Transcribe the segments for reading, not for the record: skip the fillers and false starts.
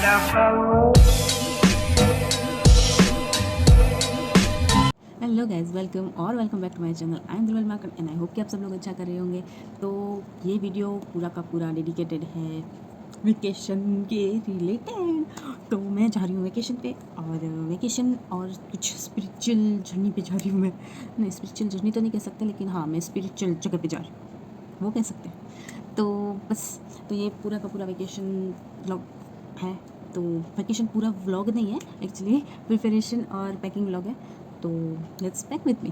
Hello guys, welcome back to my channel. I am दिलवल market and I hope कि आप सब लोग अच्छा कर रहे होंगे। तो ये वीडियो पूरा का पूरा डेडिकेटेड है वेकेशन के रिलेटेड। तो मैं जा रही हूँ वेकेशन पे, और वेकेशन और कुछ स्पिरिचुअल जर्नी पे जा रही हूँ मैं। नहीं, स्पिरिचुअल जर्नी तो नहीं कह सकते, लेकिन हाँ, मैं स्पिरिचुअल जगह पे जा रही हूँ, वो कह सकते हैं। तो बस, तो ये पूरा का पूरा वेकेशन व्लॉग है। तो वेकेशन पूरा व्लॉग नहीं है एक्चुअली, प्रिपरेशन और पैकिंग व्लॉग है। तो लेट्स पैक विथ मी।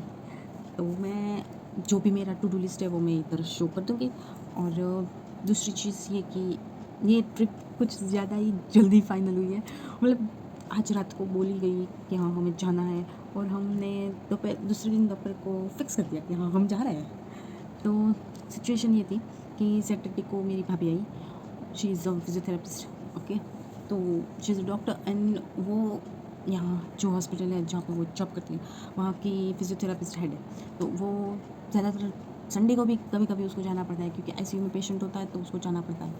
तो मैं जो भी मेरा टू डू लिस्ट है वो मैं इधर शो कर दूँगी। और दूसरी चीज़ ये कि ये ट्रिप कुछ ज़्यादा ही जल्दी फाइनल हुई है। मतलब आज रात को बोली गई कि हाँ हमें जाना है, और हमने दूसरे दिन दोपहर को फिक्स कर दिया कि हाँ हम जा रहे हैं। तो सिचुएशन ये थी कि सैटरडे को मेरी भाभी आई। She is a physiotherapist, okay. तो she is a doctor, and वो यहाँ जो हॉस्पिटल है जहाँ पे वो जॉब करती है, वहाँ की फिजियोथेरेपिस्ट हेड है। तो वो ज़्यादातर संडे को भी कभी कभी उसको जाना पड़ता है, क्योंकि आईसीयू में पेशेंट होता है तो उसको जाना पड़ता है।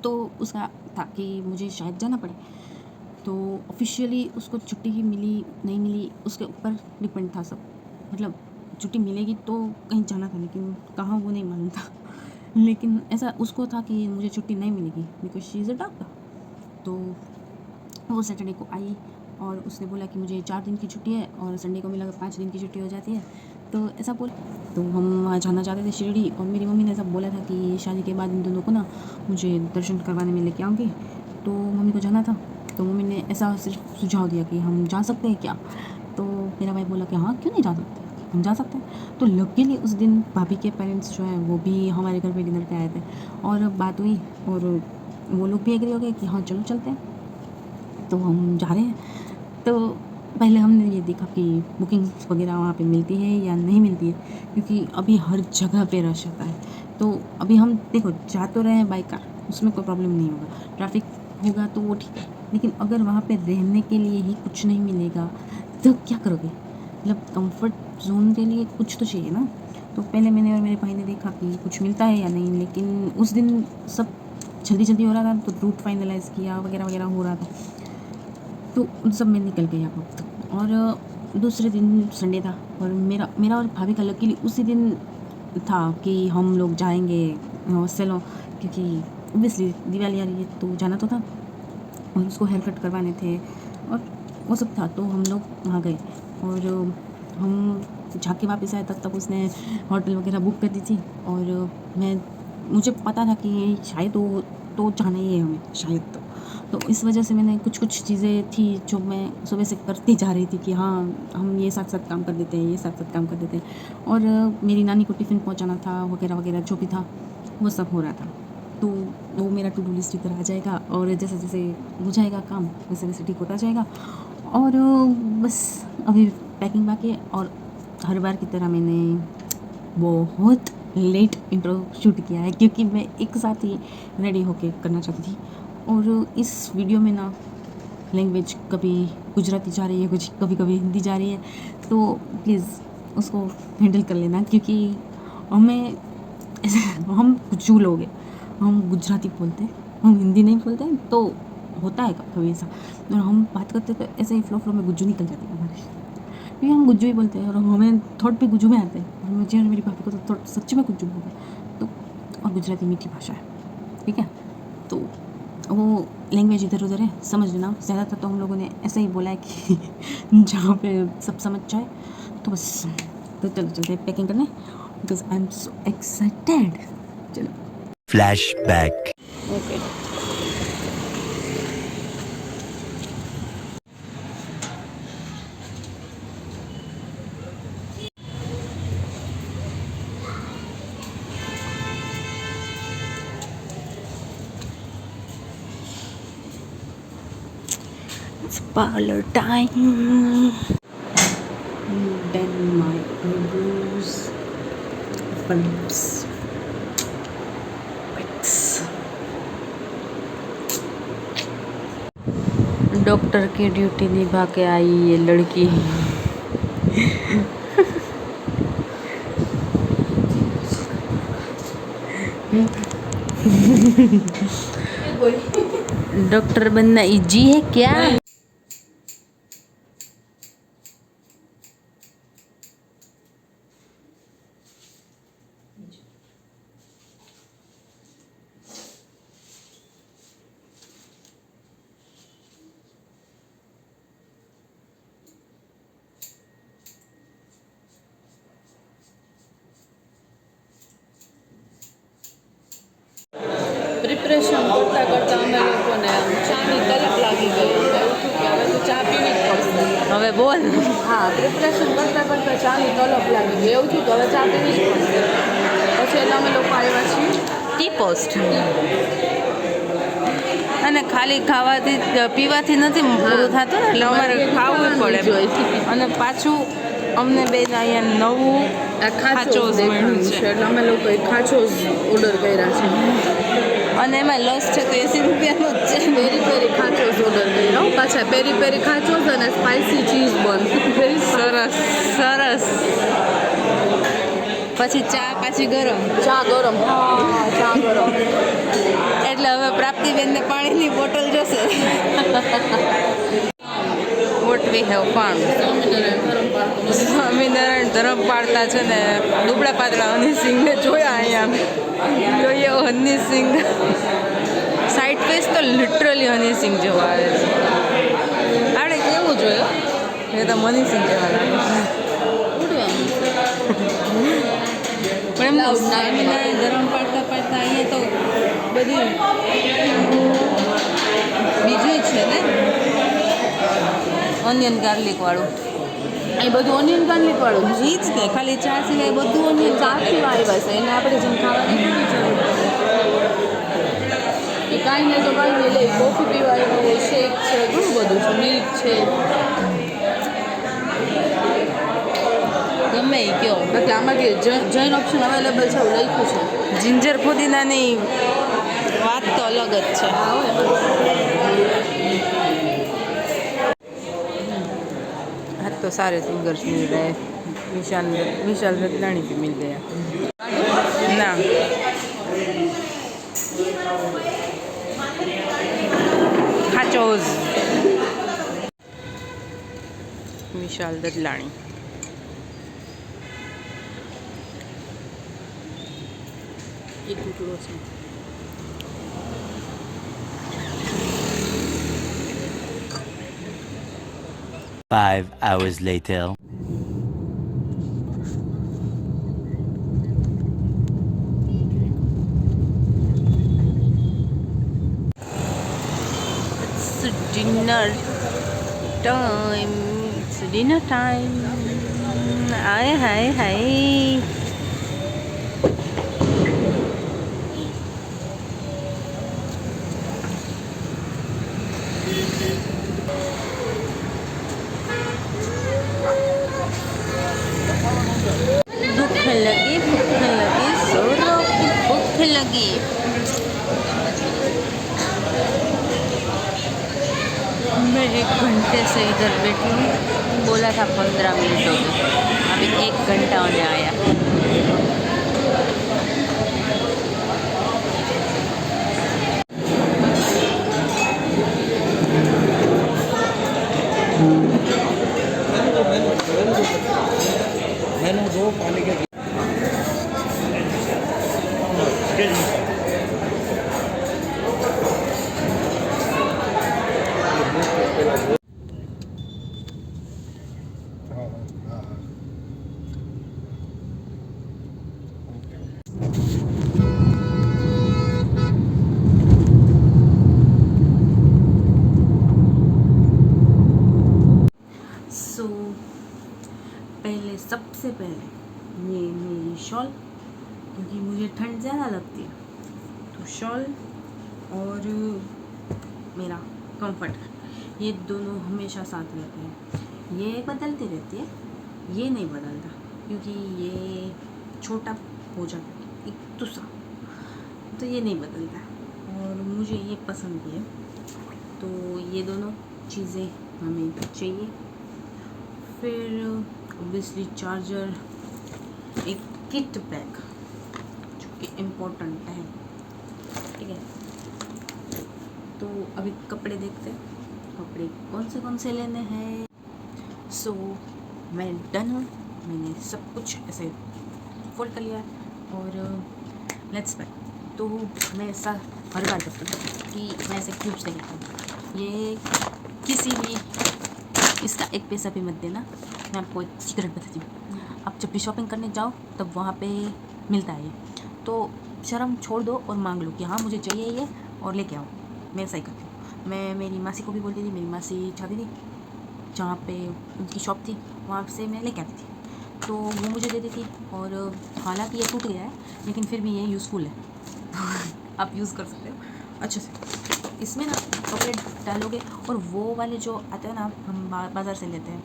तो उसका था कि मुझे शायद जाना पड़े। तो ऑफिशियली उसको छुट्टी ही मिली नहीं मिली उसके ऊपर डिपेंड था सब। मतलब छुट्टी मिलेगी तो कहीं जाना था, लेकिन कहाँ वो नहीं मालूम था। लेकिन ऐसा उसको था कि मुझे छुट्टी नहीं मिलेगी because she is a doctor. तो वो सैटरडे को आई और उसने बोला कि मुझे 4 दिन की छुट्टी है, और संडे को मिला 5 दिन की छुट्टी हो जाती है। तो ऐसा बोल, तो हम वहाँ जाना चाहते थे शिरडी, और मेरी मम्मी ने ऐसा बोला था कि शादी के बाद इन दोनों को ना मुझे दर्शन करवाने में लेके आऊँगी। तो मम्मी को जाना था, तो मम्मी ने ऐसा सिर्फ सुझाव दिया कि हम जा सकते हैं क्या। तो मेरा भाई बोला कि हाँ क्यों नहीं जा सकते, हम जा सकते हैं। तो लकीली उस दिन भाभी के पेरेंट्स जो हैं वो भी हमारे घर पे डिनर पे आए थे, और बात हुई, और वो लोग भी एग्री हो गए कि हाँ चलो चलते हैं। तो हम जा रहे हैं। तो पहले हमने ये देखा कि बुकिंग्स वगैरह वहाँ पे मिलती है या नहीं मिलती है, क्योंकि अभी हर जगह पे रश होता है। तो अभी हम देखो जा तो रहे हैं बाई कार, उसमें कोई प्रॉब्लम नहीं होगा, ट्रैफिक होगा तो वो ठीक है। लेकिन अगर वहाँ पे रहने के लिए ही कुछ नहीं मिलेगा तो क्या करोगे। मतलब कंफर्ट जोन के लिए कुछ तो चाहिए ना। तो पहले मैंने और मेरे भाई ने देखा कि कुछ मिलता है या नहीं, लेकिन उस दिन सब जल्दी जल्दी हो रहा था, तो रूट फाइनलाइज़ किया वगैरह वगैरह हो रहा था। तो उन सब में निकल गया वक्त। और दूसरे दिन संडे था, और मेरा मेरा और भाभी का लकीली उसी दिन था कि हम लोग जाएंगे सेलों, क्योंकि ओबियसली दिवाली आ रही है तो जाना तो था, और उसको हेयर कट करवाने थे और वो सब था। तो हम लोग वहाँ गए, और हम जाके वापस आए तब तक उसने होटल वगैरह बुक कर दी थी। और मुझे पता था कि शायद वो तो जाना ही है हमें, शायद। तो इस वजह से मैंने कुछ कुछ चीज़ें थी जो मैं सुबह से करती जा रही थी कि हाँ हम ये साथ साथ काम कर देते हैं, ये साथ साथ काम कर देते हैं। और मेरी नानी को टिफ़िन पहुंचाना था वगैरह वगैरह, जो भी था वो सब हो रहा था। तो वो मेरा टू डू लिस्ट इधर आ जाएगा, और जैसे जैसे हो जाएगा काम वैसे वैसे ठीक होता जाएगा। और बस अभी पैकिंग बाकी है। और हर बार की तरह मैंने बहुत लेट इंट्रो शूट किया है, क्योंकि मैं एक साथ ही रेडी होके करना चाहती थी। और इस वीडियो में ना लैंग्वेज कभी गुजराती जा रही है, कुछ कभी कभी हिंदी जा रही है, तो प्लीज़ उसको हैंडल कर लेना, क्योंकि हमें ऐसे हम गुज्जू लोग हैं, हम गुजराती बोलते हैं, हम हिंदी नहीं बोलते हैं। तो होता है कभी ऐसा, और हम बात करते तो ऐसे ही फ्लो में गुज्जू निकल जाती है हमारे, क्योंकि हम गुज्जू ही बोलते हैं, और हमें थॉट भी गुज्जू में आते हैं, और मुझे और मेरी भाभी को तो थॉट सच्ची में गुज्जू बोलते हैं। तो और गुजराती मीठी भाषा है, ठीक है। तो वो लैंग्वेज इधर उधर है, समझ लेना। ज़्यादातर तो हम लोगों ने ऐसे ही बोला है कि जहाँ पे सब समझ जाए। तो बस, तो चलो चलते हैं पैकिंग करने, because I am so excited. चलो flashback. Okay. It's parlor time. Then my eyebrows, lips, wax. Doctor की ड्यूटी निभा के आई ये लड़की। डॉक्टर बनना इजी है क्या? પ્રિપરેશન કરતાં કરતાં અમે લોકોને ચાની તલપ લાગી ગઈ. એવું થયું કે હવે તો ચા પીવી જ પડશે. હવે બોલ. હા, પ્રિપરેશન કરતાં કરતાં ચાની તલપ લાગી ગઈ. એવું થયું કે હવે ચા પીવી જ પડશે. પછી એટલે અમે લોકો આવ્યા છીએ ટી પોસ્ટ. અને ખાલી ખાવાથી પીવાથી નથી પૂરું થતું ને, એટલે અમારે ખાવું પડે. અને પાછું અમને બે અહીંયા નવું ખાચોઝ મળ્યું છે. એટલે અમે લોકોએ ખાચોઝ ઓર્ડર કર્યા છે. અને એમાં લસ છે તો 80 રૂપિયાનું જ છે. પેરી પેરી ખાચોઝ ઓર્ડર કર્યો. પાછા પેરી પેરી ખાચોઝ અને સ્પાઇસી ચીઝ બન. સરસ સરસ. પછી ચા પાછી ગરમ. ચા ગરમ. હા, ચા ગરમ. એટલે હવે પ્રાપ્તિબેનને પાણીની બોટલ જોશે. What we have found. Swaminarayan ધર્મ પાળતા છે ને દુબળા પાતળા હનીસિંહને જોયા અહીંયા. જોઈએ હનીસિંહ સાઈડ ફેસ તો લિટરલી હનીસિંહ જેવો આવે છે. આપણે કેવું જોયું એ તો મનીસિંહ જેવા લાગે છે. પણ એમનું સ્વામિનારાયણ ધર્મ પાળતા પાળતા અહીંયા તો બધી બીજું છે ને ઓનિયન ગાર્લિક વાળું. એ બધું ઓનિયન ગાર્લિક વાળું એ જ ને, ખાલી ચા સિવાય બધું ઓનિયન ચા પીવા આવ્યા છે એને આપણે જેમ ખાવાની થોડી જરૂર પડે. કાંઈ નહીં તો કાંઈ નહીં લે. કોફી પીવા આવ્યા હોય, શેક છે, ઘણું બધું છે, મિલ્ક છે. ગમે એ કયો. બાકી આમાં કે જૈન ઓપ્શન અવેલેબલ છે એવું લખ્યું છે. જિંજર પુદીનાની વાત તો અલગ જ છે. आज तो सारे सिंगर्स मिल रहे हैं. विशाल रतलानी भी मिल गया ना. खाचोज विशाल ददलाणी. એક ટુકડો છે. 5 hours later. Dinner time. It's dinner time. Hi, hi, hi. भूख लगी, जोरों की भूख लगी. मैं 1 घंटे से इधर बैठी हूँ. बोला था 15 मिनटों में, अभी 1 घंटा होने आया. सबसे पहले ये मेरी शॉल, क्योंकि मुझे ठंड ज़्यादा लगती है, तो शॉल और मेरा कंफर्ट, ये दोनों हमेशा साथ रहते हैं. ये बदलती रहती है, ये नहीं बदलता क्योंकि ये छोटा हो जाता है एक दूसरा, तो ये नहीं बदलता और मुझे ये पसंद भी है. तो ये दोनों चीज़ें हमें चाहिए. फिर ऑब्वियसली चार्जर, एक किट बैग जो कि इम्पोर्टेंट है, ठीक है. तो तो अभी कपड़े देखते हैं, कपड़े कौन से लेने हैं। सो मैं डन हूँ, मैंने सब कुछ ऐसे फोल्ड कर लिया है और लेट्स पैक। तो मैं ऐसा हर बार करती हूँ कि मैं ऐसे क्यूब्स ले लेता हूँ। ये किसी भी इसका एक पैसा भी मत देना, मैं आपको एक सीक्रेट बताती हूँ। आप जब भी शॉपिंग करने जाओ तब वहाँ पे मिलता है ये, तो शर्म छोड़ दो और मांग लो कि हाँ मुझे चाहिए ये और लेके आओ। मैं ऐसा ही करती हूँ। मैं मेरी मासी को भी बोलती थी, मेरी मासी चाहती थी जहाँ पे उनकी शॉप थी वहाँ से मैं लेके आती थी, तो वो मुझे देती थी। और हालांकि ये टूट गया है लेकिन फिर भी ये यूज़फुल है आप यूज़ कर सकते हो अच्छे से। इसमें ना कपड़े डालोगे और वो वाले जो आते हैं ना, हम बाज़ार से लेते हैं,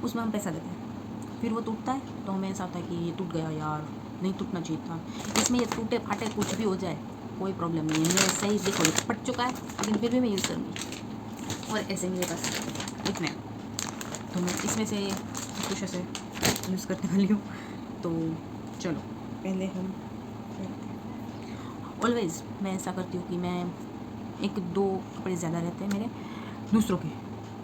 उसमें हम पैसा देते हैं, फिर वो टूटता है तो हमें ऐसा होता है कि ये टूट गया यार, नहीं टूटना चाहिए था। इसमें ये टूटे फाटे कुछ भी हो जाए कोई प्रॉब्लम नहीं है, मैं सही देखो फट चुका है लेकिन फिर भी मैं यूज़ करूँगी। और ऐसे मेरे पास इतने हैं, तो मैं इसमें से कुछ ऐसे यूज़ करने वाली हूँ। तो चलो पहले हम ऑलवेज़ मैं ऐसा करती हूँ कि मैं एक दो कपड़े ज़्यादा रहते हैं मेरे दूसरों के,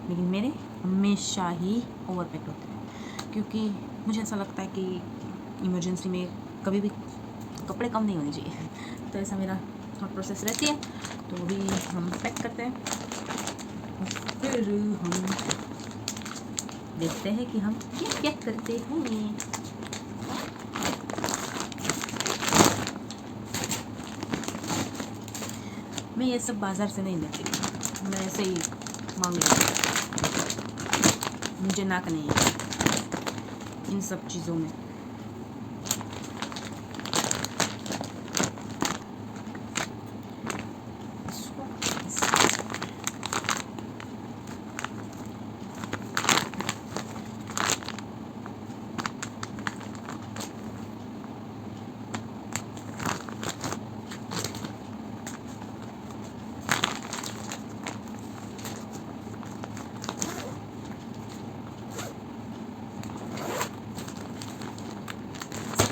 लेकिन मेरे हमेशा ही ओवर पैक्ड होते हैं, क्योंकि मुझे ऐसा लगता है कि इमरजेंसी में कभी भी कपड़े कम नहीं होने चाहिए। तो ऐसा मेरा थॉट प्रोसेस रहती है। तो अभी हम पैक करते हैं और फिर हम देखते हैं कि हम क्या क्या करते हैं। मैं ये सब बाज़ार से नहीं लेती, मैं ऐसे ही मांग लेती हूँ। मुझे नाक नहीं है इन सब चीज़ों में।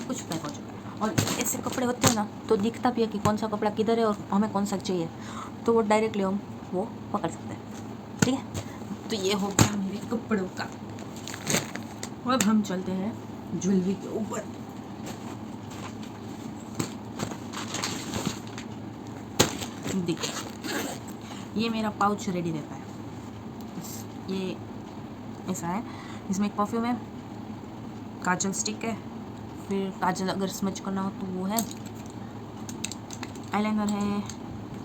कुछ पैक हो चुका है। और ऐसे कपड़े होते हैं ना तो दिखता भी है कि कौन सा कपड़ा किधर है और हमें कौन सा चाहिए, तो वो डायरेक्टली हम वो पकड़ सकते हैं। ठीक है, तो ये हो गया मेरे कपड़ों का। अब हम चलते हैं ज्वेलरी के ऊपर। देखिए ये मेरा पाउच रेडी रहता है, ये ऐसा है, इसमें एक परफ्यूम है, काजल स्टिक है, फिर काजल अगर स्मच करना हो तो वो है, आईलाइनर है,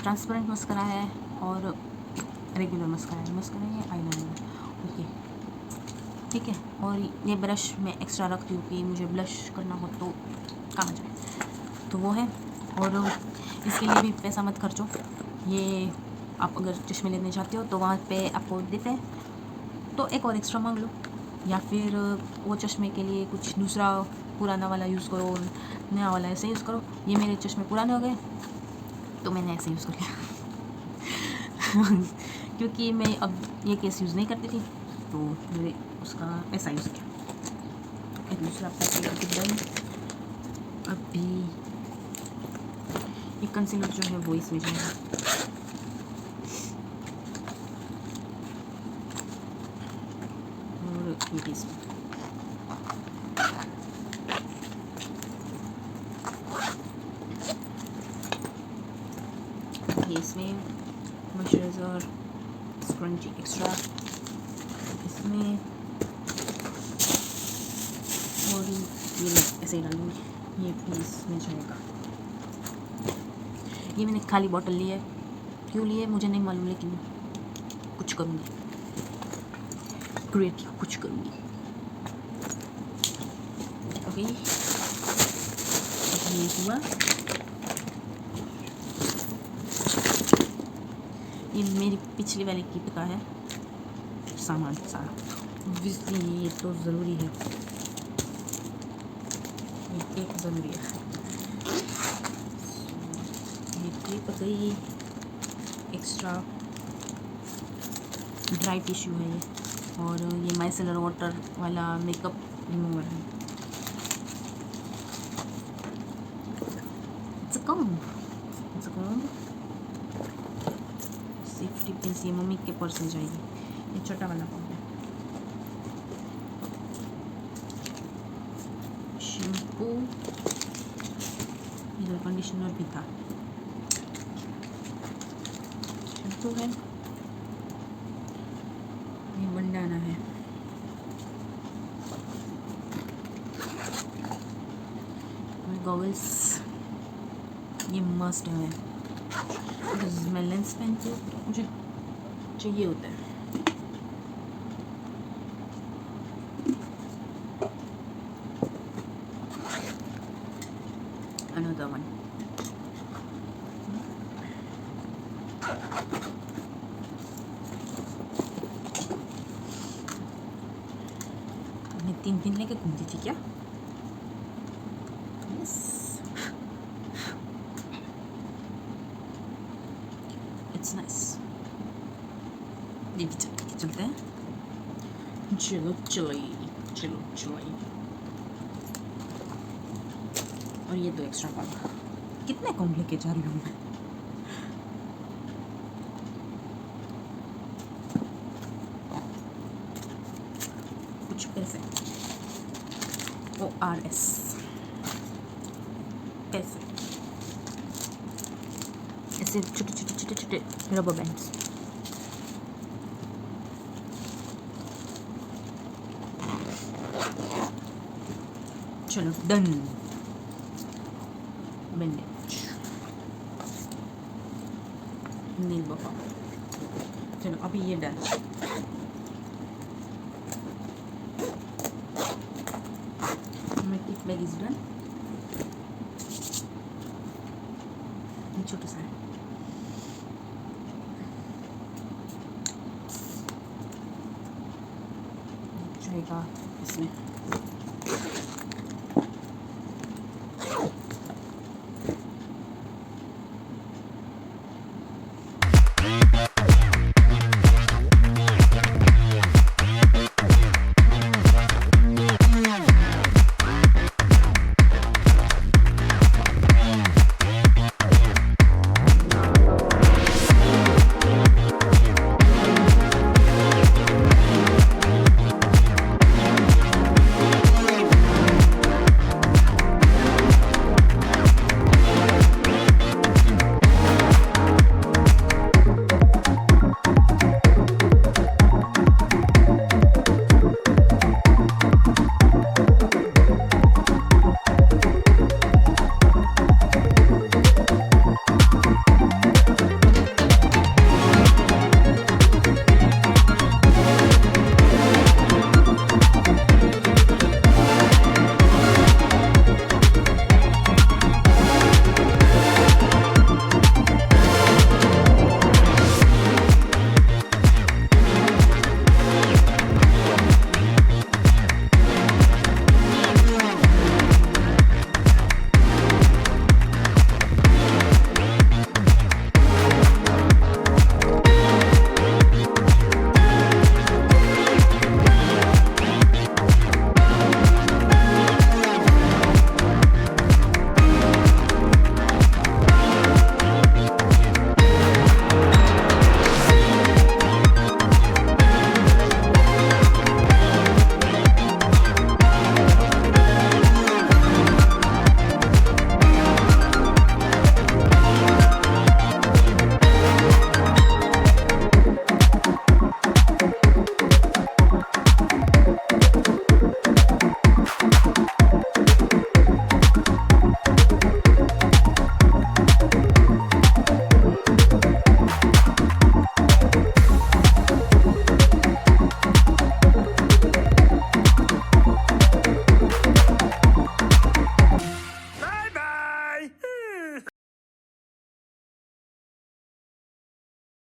ट्रांसपेरेंट मस्करा है और रेगुलर मस्करा है। मस्करा है आईलाइनर, ओके ठीक है। और ये ब्रश मैं एक्स्ट्रा रखती हूँ कि मुझे ब्लश करना हो तो काम आ जाए, तो वो है। और इसके लिए भी पैसा मत खर्चो, ये आप अगर चश्मे लेने जाते हो तो वहाँ पे आपको देते हैं, तो एक और एक्स्ट्रा मांग लो, या फिर वो चश्मे के लिए कुछ दूसरा पुराना वाला यूज़ करो, नया वाला ऐसे यूज़ करो। ये मेरे चश्मे पुराने हो गए तो मैंने ऐसे यूज़ कर लिया क्योंकि मैं अब ये केस यूज़ नहीं करती थी, तो मैंने उसका ऐसा यूज़ किया। एक दूसरा पैकेट डन। अभी ये कंसीलर जो है वो इसमें जाएगा, और ये भी इसमें। ये इसमें मॉइस्चराइज़र स्क्रंची एक्स्ट्रा इसमें, और ये मैं ऐसे ही डालूँगी, ये भी इसमें जाएगा। ये मैंने खाली बॉटल ली है, क्यों लिए मुझे नहीं मालूम, लेकिन कुछ करूँगी, क्रिएटिव कुछ करूँगी। ओके ये हुआ। ये मेरी पिछली वाली किट का है सामान सारा, ऑब्वियसली ये तो ज़रूरी है, ये टेप ज़रूरी है। ये टेप गई, एक्स्ट्रा ड्राई टिश्यू है ये, और ये माइसेलर वाटर वाला मेकअप रिमूवर है। It's a comb. Safety pins, ये मम्मी के पर्स में जाएगी। ये छोटा वाला पॉकेट, शैम्पू, इधर कंडीशनर भी था, शैम्पू है, ये बंडाना है, गॉगल्स, ये मस्ट है। मैं लेंस पहनती हूँ तो मुझे चाहिए होता है। Another one. मैं 3 दिन लेके घूमती थी क्या? Yes. It's nice. ये भी चलते हैं। चलो चलो। और ये 2 एक्स्ट्रा पाल। कितने कम लेके जा रही हूँ मैं? कुछ पैसे, ORS पैसे, ऐसे छोटे रबर बैंड्स। चलो डन। बैंडेज, नील बफा। चलो अभी ये done. My tip bag is done. ये छोटा सा है। जाएगा इसमें।